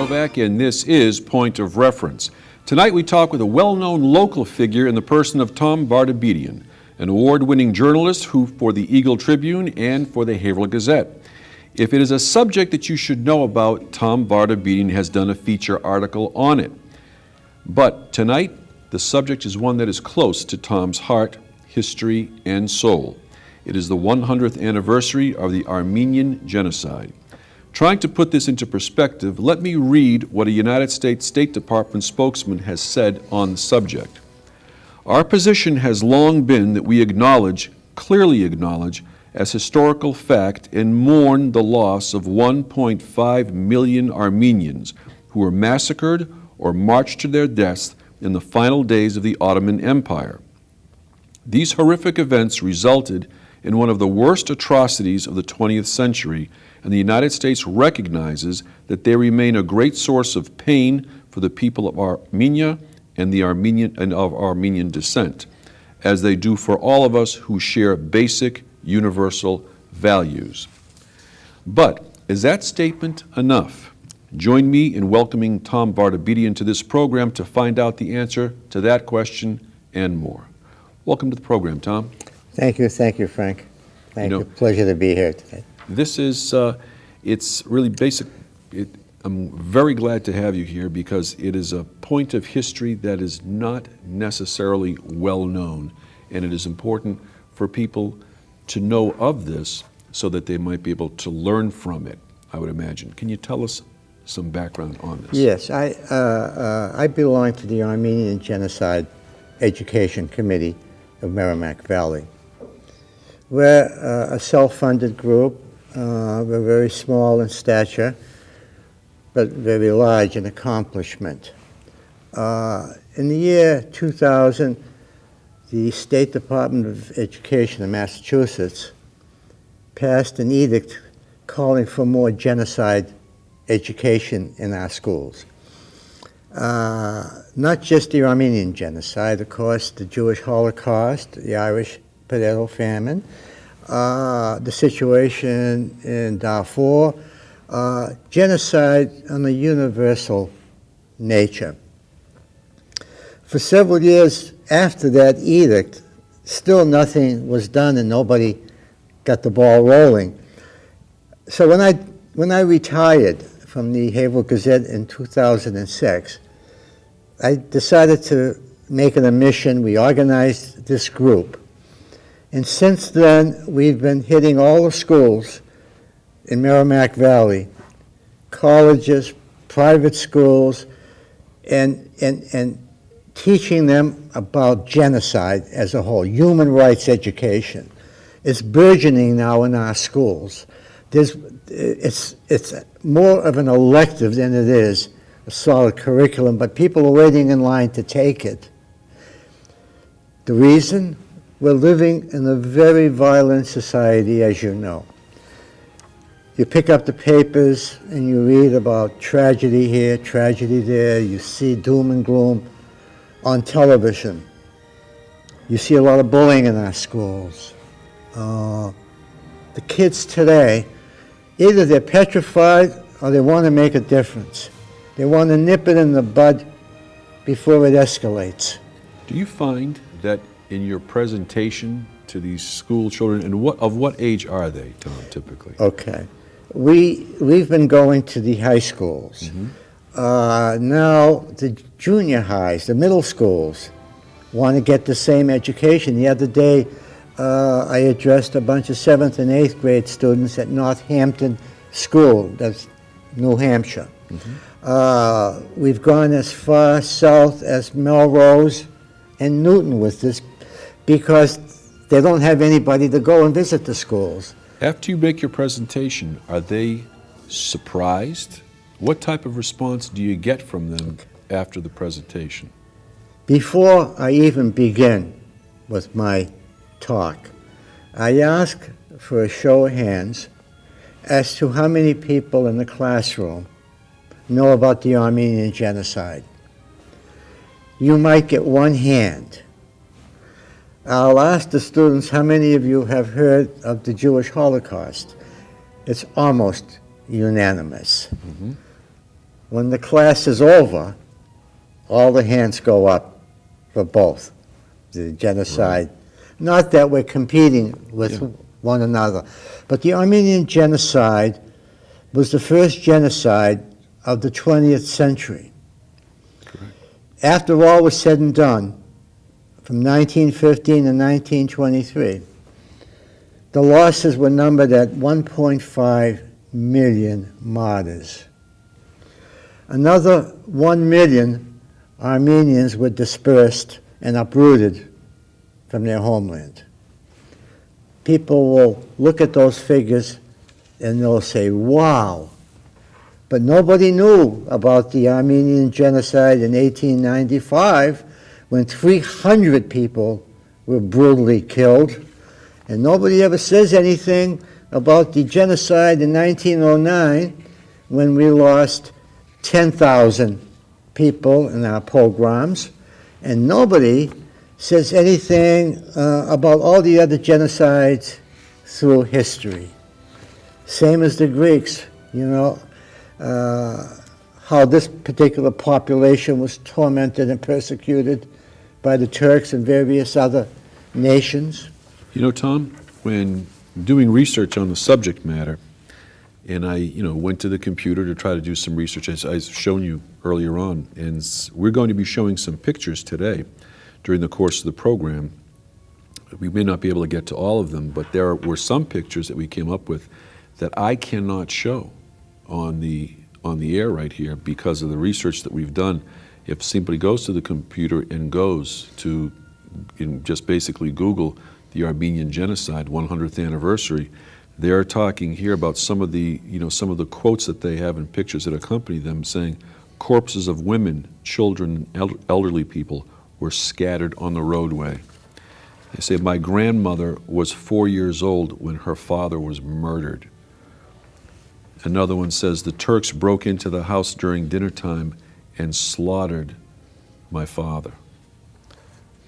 Novak, and this is Point of Reference. Tonight we talk with a well-known local figure in the person of Tom Vartabedian, an award-winning journalist who, for the Eagle Tribune and for the Haverhill Gazette. If it is a subject that you should know about, Tom Vartabedian has done a feature article on it. But tonight, the subject is one that is close to Tom's heart, history, and soul. It is the 100th anniversary of the Armenian Genocide. Trying to put this into perspective, let me read what a United States State Department spokesman has said on the subject. Our position has long been that we clearly acknowledge, as historical fact and mourn the loss of 1.5 million Armenians who were massacred or marched to their deaths in the final days of the Ottoman Empire. These horrific events resulted in one of the worst atrocities of the 20th century, and the United States recognizes that they remain a great source of pain for the people of Armenia and of Armenian descent, as they do for all of us who share basic universal values. But is that statement enough? Join me in welcoming Tom Vartabedian to this program to find out the answer to that question and more. Welcome to the program, Tom. Thank you, Frank. Thank you. Pleasure to be here today. This is, it's really basic. I'm very glad to have you here because it is a point of history that is not necessarily well known, and it is important for people to know of this so that they might be able to learn from it, I would imagine. Can you tell us some background on this? Yes, I belong to the Armenian Genocide Education Committee of Merrimack Valley. We're a self-funded group. We're very small in stature, but very large in accomplishment. In the year 2000, the State Department of Education in Massachusetts passed an edict calling for more genocide education in our schools. Not just the Armenian genocide, of course, the Jewish Holocaust, the Irish potato famine, the situation in Darfur, genocide on a universal nature. For several years after that edict, still nothing was done and nobody got the ball rolling. So when I retired from the Haverhill Gazette in 2006, I decided to make it a mission. We organized this group. And since then, we've been hitting all the schools in Merrimack Valley, colleges, private schools, and teaching them about genocide as a whole, human rights education. It's burgeoning now in our schools. It's more of an elective than it is a solid curriculum, but people are waiting in line to take it. The reason? We're living in a very violent society, as you know. You pick up the papers and you read about tragedy here, tragedy there. You see doom and gloom on television. You see a lot of bullying in our schools. The kids today, either they're petrified or they want to make a difference. They want to nip it in the bud before it escalates. Do you find that in your presentation to these school children, and of what age are they, Tom, typically? Okay. We've been going to the high schools. Mm-hmm. Now the junior highs, the middle schools, want to get the same education. The other day, I addressed a bunch of 7th and 8th grade students at Northampton School, that's New Hampshire. Mm-hmm. We've gone as far south as Melrose and Newton with this because they don't have anybody to go and visit the schools. After you make your presentation, are they surprised? What type of response do you get from them after the presentation? Before I even begin with my talk, I ask for a show of hands as to how many people in the classroom know about the Armenian genocide. You might get one hand. I'll ask the students, how many of you have heard of the Jewish Holocaust? It's almost unanimous. Mm-hmm. when the class is over, all the hands go up for both, the genocide. Right. Not that we're competing with one another, but the Armenian genocide was the first genocide of the 20th century. Correct. After all was said and done, from 1915 to 1923, the losses were numbered at 1.5 million martyrs. Another 1 million Armenians were dispersed and uprooted from their homeland. People will look at those figures and they'll say, wow. But nobody knew about the Armenian genocide in 1895 when 300 people were brutally killed. And nobody ever says anything about the genocide in 1909 when we lost 10,000 people in our pogroms. And nobody says anything about all the other genocides through history. Same as the Greeks, you know, how this particular population was tormented and persecuted by the Turks and various other nations. You know, Tom, when doing research on the subject matter, and I, went to the computer to try to do some research, as I've shown you earlier on, and we're going to be showing some pictures today during the course of the program. We may not be able to get to all of them, but there were some pictures that we came up with that I cannot show on the air right here because of the research that we've done. If somebody goes to the computer and goes to just basically Google the Armenian genocide 100th anniversary, they're talking here about some of the quotes that they have and pictures that accompany them, saying corpses of women, children, and elderly people were scattered on the roadway. They say, my grandmother was 4 years old when her father was murdered. Another one says, the Turks broke into the house during dinner time and slaughtered my father.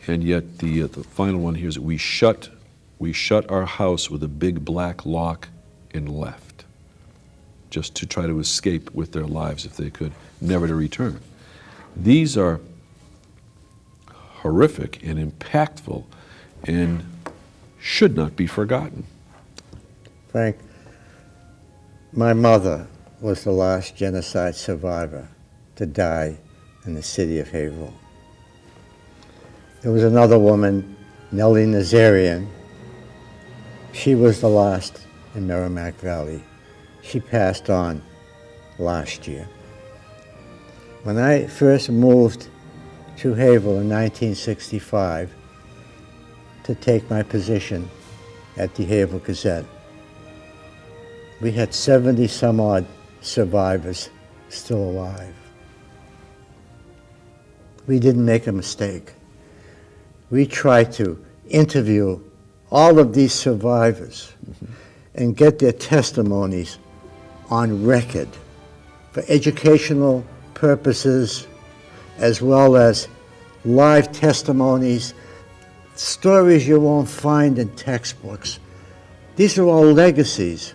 And yet the final one here is that we shut our house with a big black lock and left, just to try to escape with their lives if they could, never to return. These are horrific and impactful and should not be forgotten. Frank, my mother was the last genocide survivor to die in the city of Haverhill. There was another woman, Nellie Nazarian. She was the last in Merrimack Valley. She passed on last year. When I first moved to Haverhill in 1965 to take my position at the Haverhill Gazette, we had 70 some odd survivors still alive. We didn't make a mistake. We tried to interview all of these survivors and get their testimonies on record for educational purposes, as well as live testimonies, stories you won't find in textbooks. These are all legacies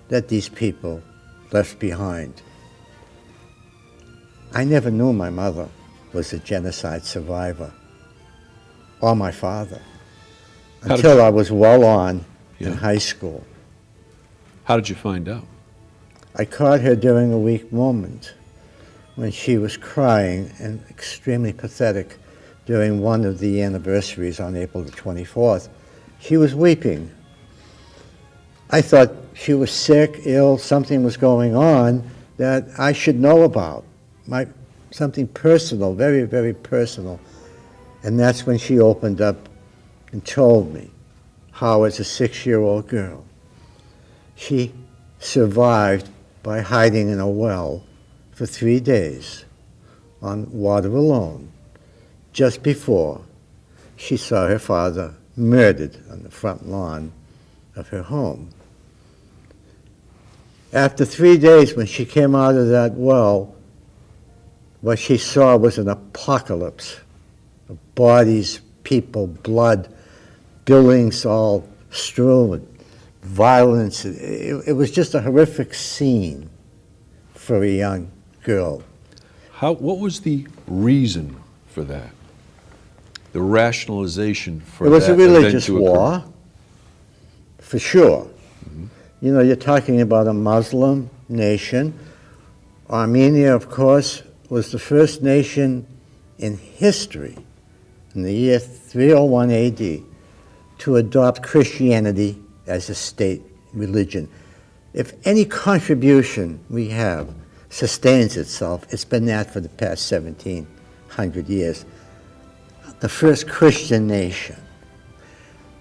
that these people left behind. I never knew my mother was a genocide survivor, or my father, until I was well on in high school. How did you find out? I caught her during a weak moment when she was crying and extremely pathetic during one of the anniversaries on April the 24th. She was weeping. I thought she was sick, ill, something was going on that I should know about, something personal, very, very personal. And that's when she opened up and told me how, as a 6-year-old girl, she survived by hiding in a well for 3 days on water alone, just before she saw her father murdered on the front lawn of her home. After 3 days, when she came out of that well, what she saw was an apocalypse of bodies, people, blood, buildings all strewn, violence. It was just a horrific scene for a young girl What was the reason for that? The rationalization for It was that a religious event to occur? war, for sure. You know, you're talking about a Muslim nation. Armenia, of course, was the first nation in history, in the year 301 AD, to adopt Christianity as a state religion. If any contribution we have sustains itself, it's been that for the past 1,700 years. The first Christian nation.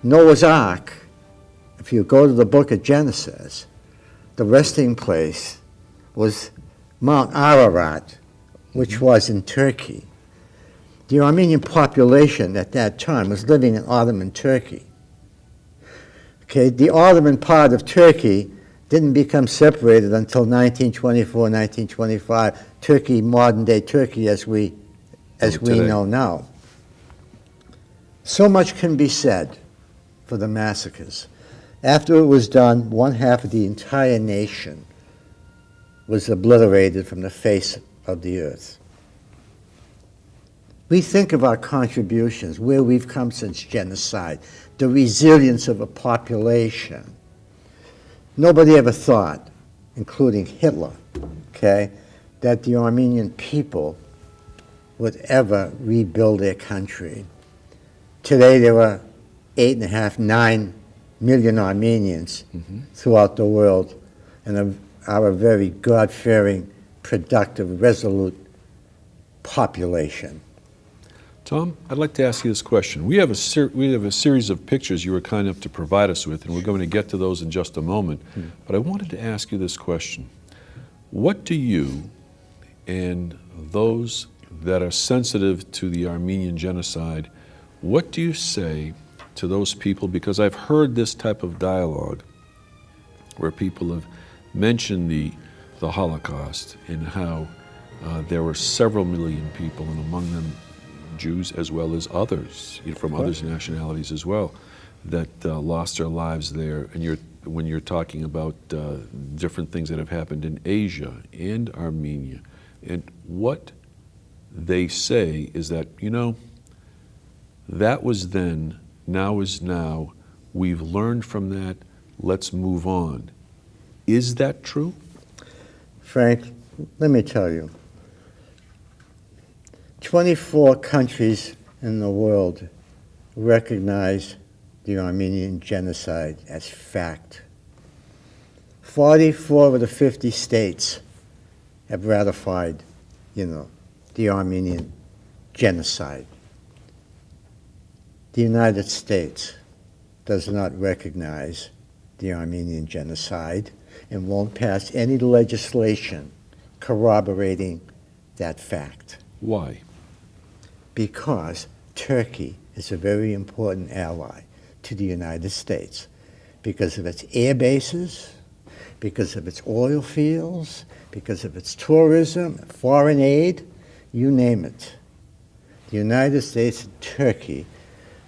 Noah's Ark, if you go to the book of Genesis, the resting place was Mount Ararat, which was in Turkey. The Armenian population at that time was living in Ottoman Turkey. Okay, the Ottoman part of Turkey didn't become separated until 1924, 1925. Turkey, modern-day Turkey, as we know now. So much can be said for the massacres. After it was done, one half of the entire nation was obliterated from the face of the earth. We think of our contributions, where we've come since genocide, the resilience of a population. Nobody ever thought, including Hitler, okay, that the Armenian people would ever rebuild their country. Today there are 8.5, 9 million Armenians throughout the world, and are a very God-fearing, productive, resolute population. Tom, I'd like to ask you this question. We have a series of pictures you were kind enough to provide us with, and we're going to get to those in just a moment. But I wanted to ask you this question. What do you and those that are sensitive to the Armenian genocide, what do you say to those people? Because I've heard this type of dialogue where people have mentioned the Holocaust and how there were several million people, and among them Jews as well as others, from other nationalities as well, that lost their lives there. And when you're talking about different things that have happened in Asia and Armenia, and what they say is that, that was then, now is now, we've learned from that, let's move on. Is that true? Frank, let me tell you, 24 countries in the world recognize the Armenian genocide as fact. 44 of the 50 states have ratified, the Armenian genocide. The United States does not recognize the Armenian genocide and won't pass any legislation corroborating that fact. Why? Because Turkey is a very important ally to the United States because of its air bases, because of its oil fields, because of its tourism, foreign aid, you name it. The United States and Turkey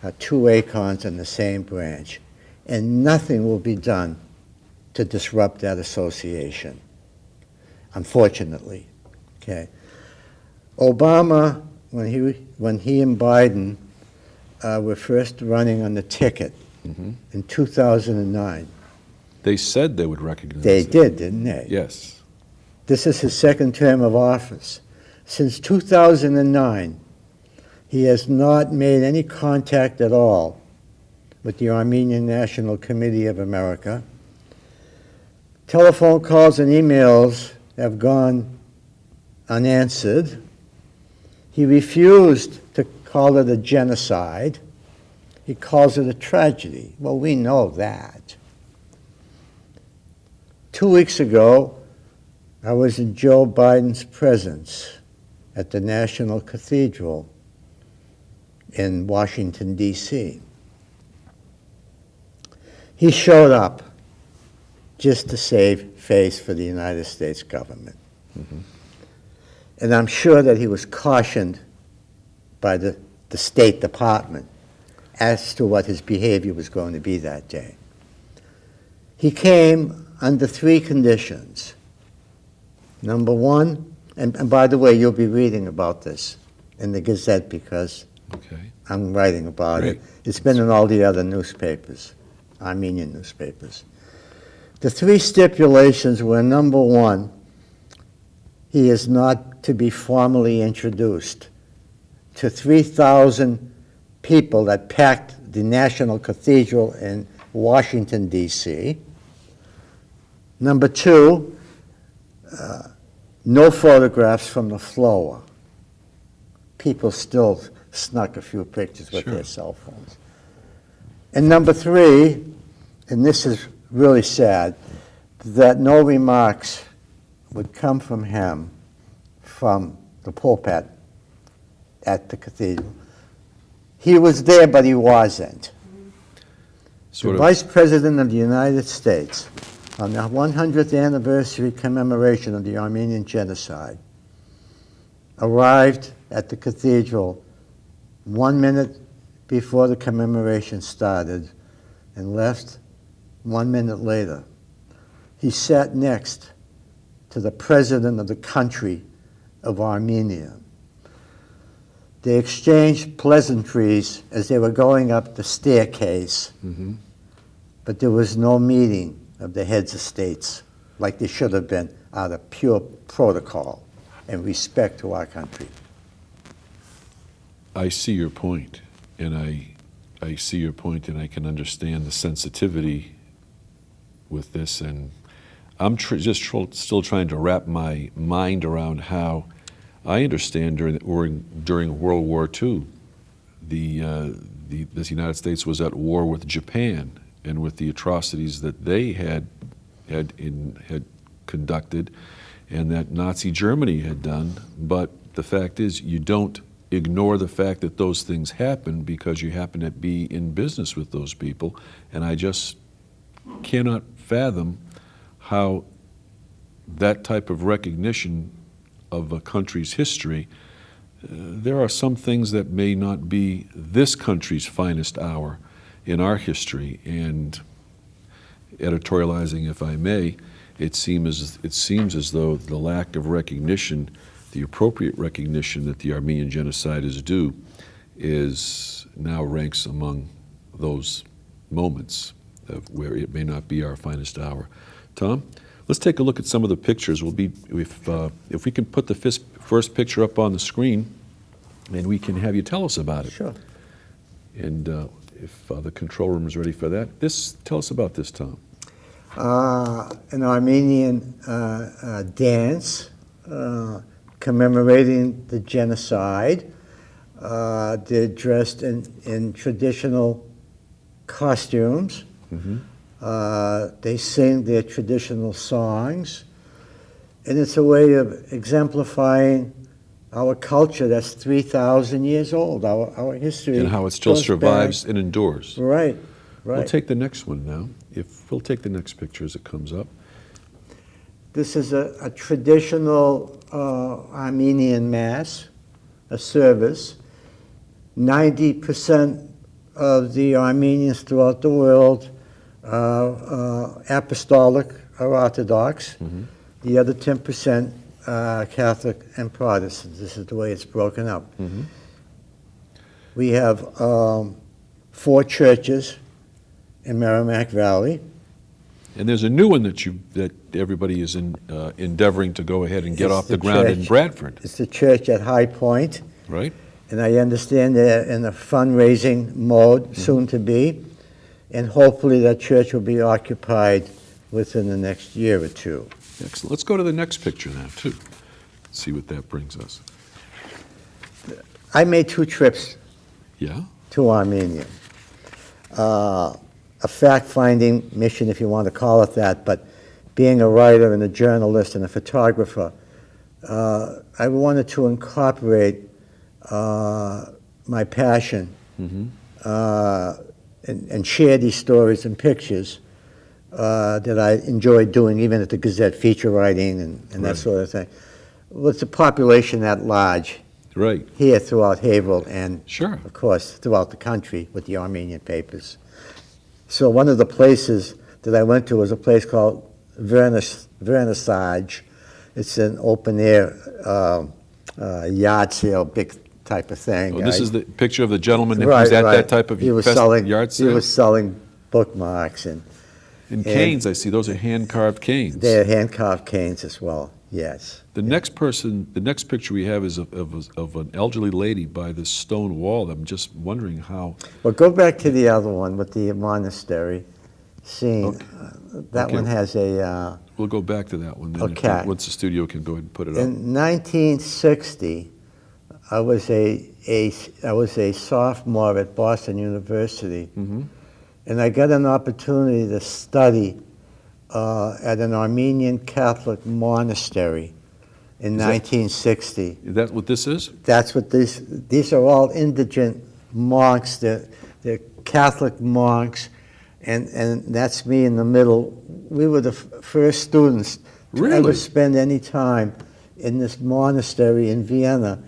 are two acorns in the same branch, and nothing will be done to disrupt that association, unfortunately. Okay. Obama, when he and Biden were first running on the ticket in 2009. They said they would recognize They it. did, didn't they? Yes. This is his second term of office. Since 2009, he has not made any contact at all with the Armenian National Committee of America. Telephone calls and emails have gone unanswered. He refused to call it a genocide. He calls it a tragedy. Well, we know that. 2 weeks ago, I was in Joe Biden's presence at the National Cathedral in Washington, D.C. He showed up just to save face for the United States government. And I'm sure that he was cautioned by the State Department as to what his behavior was going to be that day. He came under 3 conditions. Number 1, And by the way, you'll be reading about this in the Gazette because Okay. I'm writing about Great. it. It's been in all the other newspapers, Armenian newspapers. The three stipulations were, number one, he is not to be formally introduced to 3,000 people that packed the National Cathedral in Washington, D.C. Number two, no photographs from the floor. People still snuck a few pictures with Sure. their cell phones. And number three, and this is really sad, that no remarks would come from him from the pulpit at the cathedral. He was there, but he wasn't. The Vice President of the United States, on the 100th anniversary commemoration of the Armenian genocide, arrived at the cathedral 1 minute before the commemoration started and left 1 minute later. He sat next to the president of the country of Armenia. They exchanged pleasantries as they were going up the staircase, but there was no meeting of the heads of states like there should have been out of pure protocol and respect to our country. I see your point, and I see your point, and I can understand the sensitivity with this, and I'm still trying to wrap my mind around how I understand during World War II, this United States was at war with Japan, and with the atrocities that they had conducted, and that Nazi Germany had done. But the fact is, you don't ignore the fact that those things happen because you happen to be in business with those people, and I just cannot fathom how that type of recognition of a country's history, there are some things that may not be this country's finest hour in our history, and editorializing, if I may, it seems as though the lack of recognition, the appropriate recognition that the Armenian genocide is due, is now ranks among those moments of where it may not be our finest hour. Tom, let's take a look at some of the pictures. If we can put the first picture up on the screen, and we can have you tell us about it. Sure. And if the control room is ready for that, tell us about this, Tom. An Armenian dance commemorating the genocide. They're dressed in traditional costumes. They sing their traditional songs. And it's a way of exemplifying our culture that's 3,000 years old, our history. And how it still survives back. and endures. Right. We'll take the next one now. We'll take the next picture as it comes up. This is a traditional Armenian mass, a service. 90% of the Armenians throughout the world are apostolic or Orthodox. The other 10% are Catholic and Protestant. This is the way it's broken up. We have 4 churches in Merrimack Valley. And there's a new one that everybody is endeavoring to go ahead and get off the ground in Bradford. It's the church at High Point. Right. And I understand they're in a fundraising mode, soon to be. And hopefully that church will be occupied within the next year or two. Excellent. Let's go to the next picture now, too. See what that brings us. I made 2 trips Yeah? to Armenia. A fact-finding mission, if you want to call it that, but being a writer and a journalist and a photographer, I wanted to incorporate my passion and share these stories and pictures that I enjoyed doing, even at the Gazette, feature writing and that sort of thing, with the population at large. Right. Here throughout Haverhill and, Sure. of course, throughout the country with the Armenian papers. So one of the places that I went to was a place called Vernissage, It's an open-air yard sale, big type of thing. Oh, this is the picture of the gentleman who Right, was at right. that type of He was yard sale? He was selling bookmarks, and canes, I see, those are hand-carved canes. they're hand-carved canes as well, yes. The next picture we have is of an elderly lady by this stone wall. I'm just wondering how. Well, go back to the other one with the monastery scene. Okay. That Okay. one has a, We'll go back to that one then. Okay. Once the studio can go ahead and put it up. in 1960, I was a sophomore at Boston University, Mhm. and I got an opportunity to study at an Armenian Catholic monastery in Is that- 1960. Is that what this is? That's what these are all indigent monks. They're Catholic monks, and that's me in the middle. We were the first students to ever Really? spend any time in this monastery in Vienna,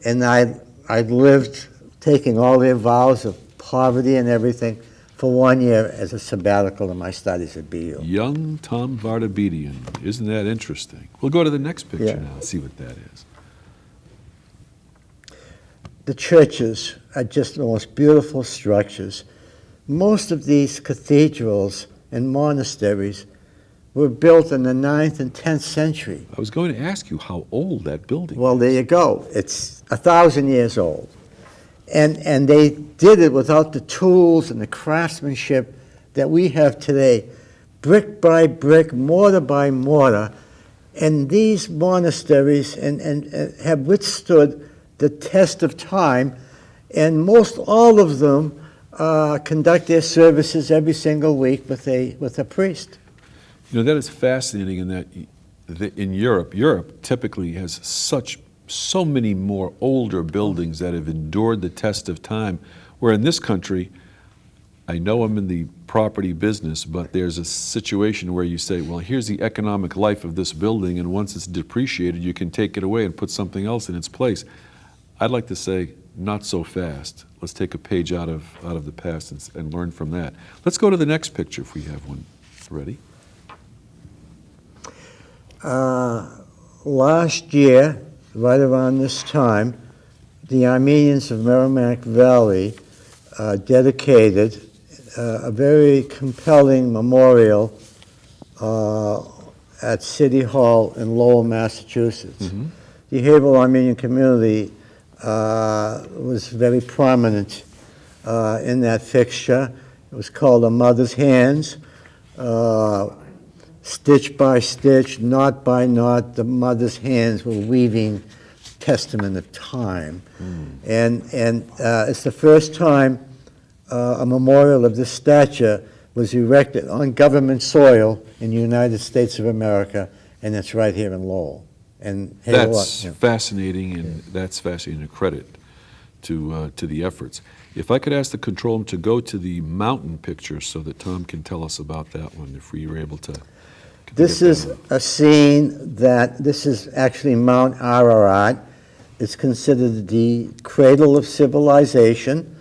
and I lived taking all their vows of poverty and everything for 1 year as a sabbatical in my studies at BU. Young Tom Vartabedian. Isn't that interesting? We'll go to the next picture Yeah. now and see what that is. The churches are just the most beautiful structures. Most of these cathedrals and monasteries were built in the 9th and 10th century. I was going to ask you how old that building Well, is. there you go. It's 1,000 years old. And they did it without the tools and the craftsmanship that we have today, brick by brick, mortar by mortar. And these monasteries and have withstood the test of time, and most all of them conduct their services every single week with a priest. You know, that is fascinating in that in Europe typically has so many more older buildings that have endured the test of time, where in this country, I know I'm in the property business, but there's a situation where you say, well, here's the economic life of this building, and once it's depreciated, you can take it away and put something else in its place. I'd like to say, not so fast. Let's take a page out of the past and learn from that. Let's go to the next picture if we have one ready. Last year, right around this time, the Armenians of Merrimack Valley dedicated a very compelling memorial at City Hall in Lowell, Massachusetts. Mm-hmm. The Hebrew Armenian community was very prominent in that fixture. It was called A Mother's Hands. Stitch by stitch, knot by knot, the mother's hands were weaving testament of time. And it's the first time a memorial of this stature was erected on government soil in the United States of America, and it's right here in Lowell. And hey, That's look, fascinating, and that's fascinating, a credit to the efforts. If I could ask the control room to go to the mountain picture so that Tom can tell us about that one, if we were able to. This is a scene this is actually Mount Ararat. It's considered the cradle of civilization.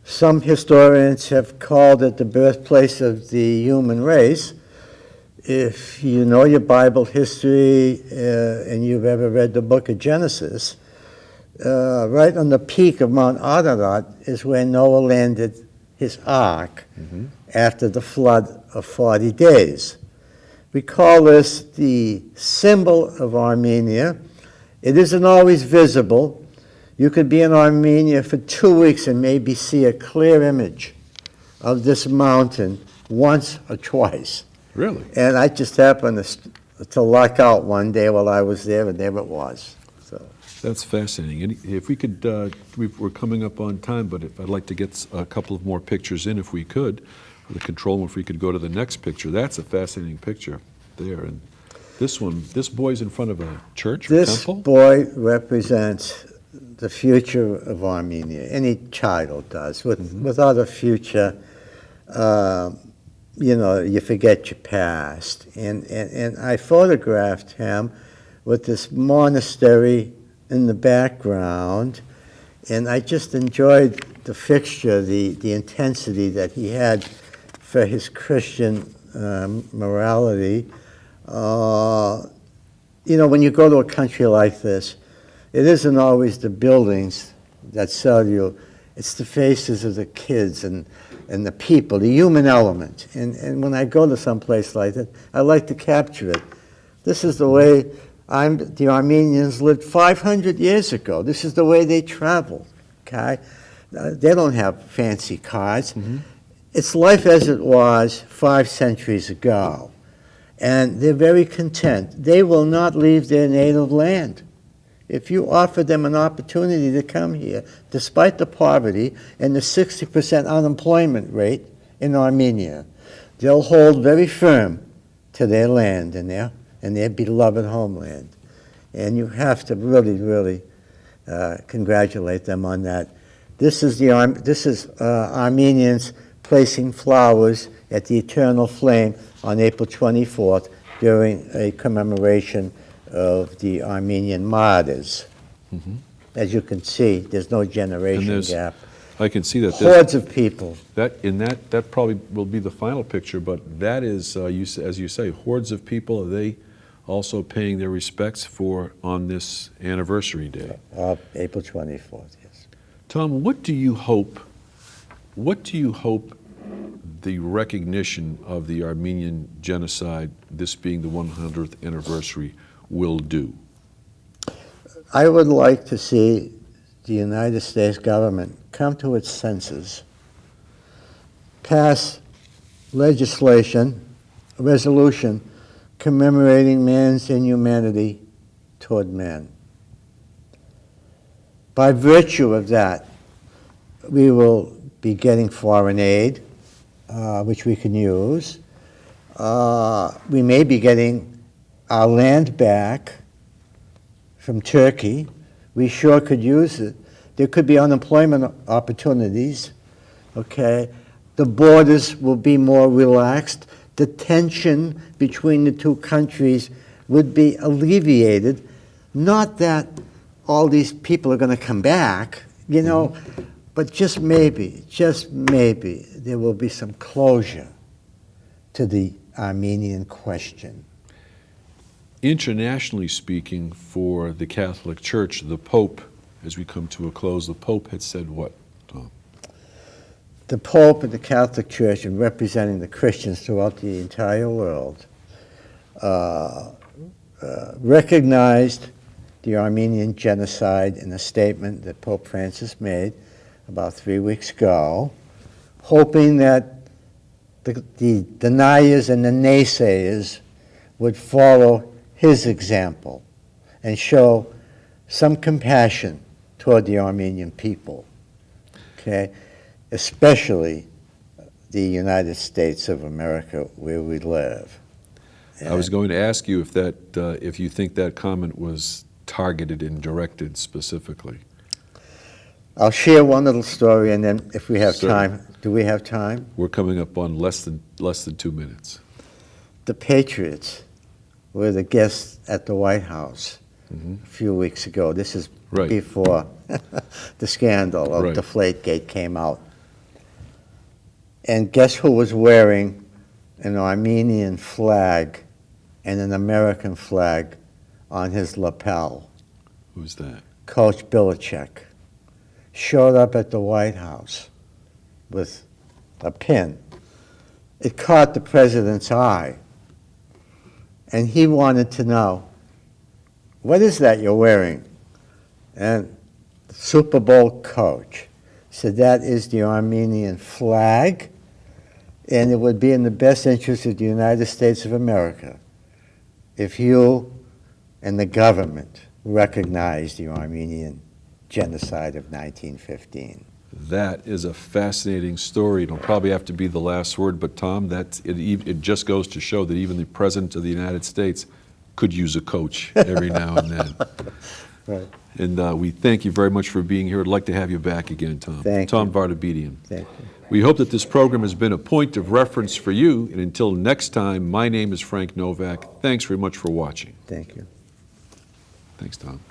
Some historians have called it the birthplace of the human race. If you know your Bible history and you've ever read the book of Genesis, right on the peak of Mount Ararat is where Noah landed his ark after the flood of 40 days. We call this the symbol of Armenia. It isn't always visible. You could be in Armenia for 2 weeks and maybe see a clear image of this mountain once or twice. Really? And I just happened to luck out one day while I was there, and there it was. So That's fascinating. And if we could, we're coming up on time, but I'd like to get a couple of more pictures in if we could. The control room, if we could go to the next picture. That's a fascinating picture there. And this one, this boy's in front of a church or this temple? boy represents the future of Armenia. Any child does. Without a future, you forget your past. And I photographed him with this monastery in the background, and I just enjoyed the fixture, the intensity that he had for his Christian morality. you know, when you go to a country like this, it isn't always the buildings that sell you. It's the faces of the kids and the people, the human element. And when I go to some place like that, I like to capture it. This is the way the Armenians lived 500 years ago. This is the way they traveled, okay? They don't have fancy cars. Mm-hmm. It's life as it was 5 centuries ago. And they're very content. They will not leave their native land. If you offer them an opportunity to come here, despite the poverty and the 60% unemployment rate in Armenia, they'll hold very firm to their land and their beloved homeland. And you have to really, really congratulate them on that. This is Armenians placing flowers at the eternal flame on April 24th during a commemoration of the Armenian martyrs. Mm-hmm. As you can see, there's no generation gap. I can see that. Hordes of people. That probably will be the final picture, but that is, as you say, hordes of people. Are they also paying their respects on this anniversary day? April 24th, yes. Tom, what do you hope the recognition of the Armenian genocide, this being the 100th anniversary, will do? I would like to see the United States government come to its senses, pass legislation, a resolution commemorating man's inhumanity toward man. By virtue of that, we will be getting foreign aid, which we can use. We may be getting our land back from Turkey. We sure could use it. There could be unemployment opportunities, okay? The borders will be more relaxed. The tension between the two countries would be alleviated. Not that all these people are going to come back, you know, but just maybe, there will be some closure to the Armenian question. Internationally speaking, for the Catholic Church, the Pope, as we come to a close, the Pope had said what, Tom? The Pope and the Catholic Church, in representing the Christians throughout the entire world, recognized the Armenian genocide in a statement that Pope Francis made about 3 weeks ago, hoping that the deniers and the naysayers would follow his example and show some compassion toward the Armenian people, okay? Especially the United States of America, where we live. I was going to ask you if you think that comment was targeted and directed specifically. I'll share one little story, and then if we have Certainly. time, do we have time? We're coming up on less than 2 minutes. The Patriots were the guests at the White House a few weeks ago. This is before the scandal of Deflategate came out. And guess who was wearing an Armenian flag and an American flag on his lapel? Who's that? Coach Belichick showed up at the White House with a pin. It caught the president's eye, and he wanted to know, what is that you're wearing? And the Super Bowl coach said, that is the Armenian flag, and it would be in the best interest of the United States of America if you and the government recognized the Armenian genocide of 1915. That is a fascinating story. It'll probably have to be the last word, but Tom, it just goes to show that even the President of the United States could use a coach every now and then. Right. And we thank you very much for being here. I'd like to have you back again, Tom. Thank Tom you. Vartabedian. Thank you. We hope that this program has been a point of reference for you. And until next time, my name is Frank Novak. Thanks very much for watching. Thank you. Thanks, Tom.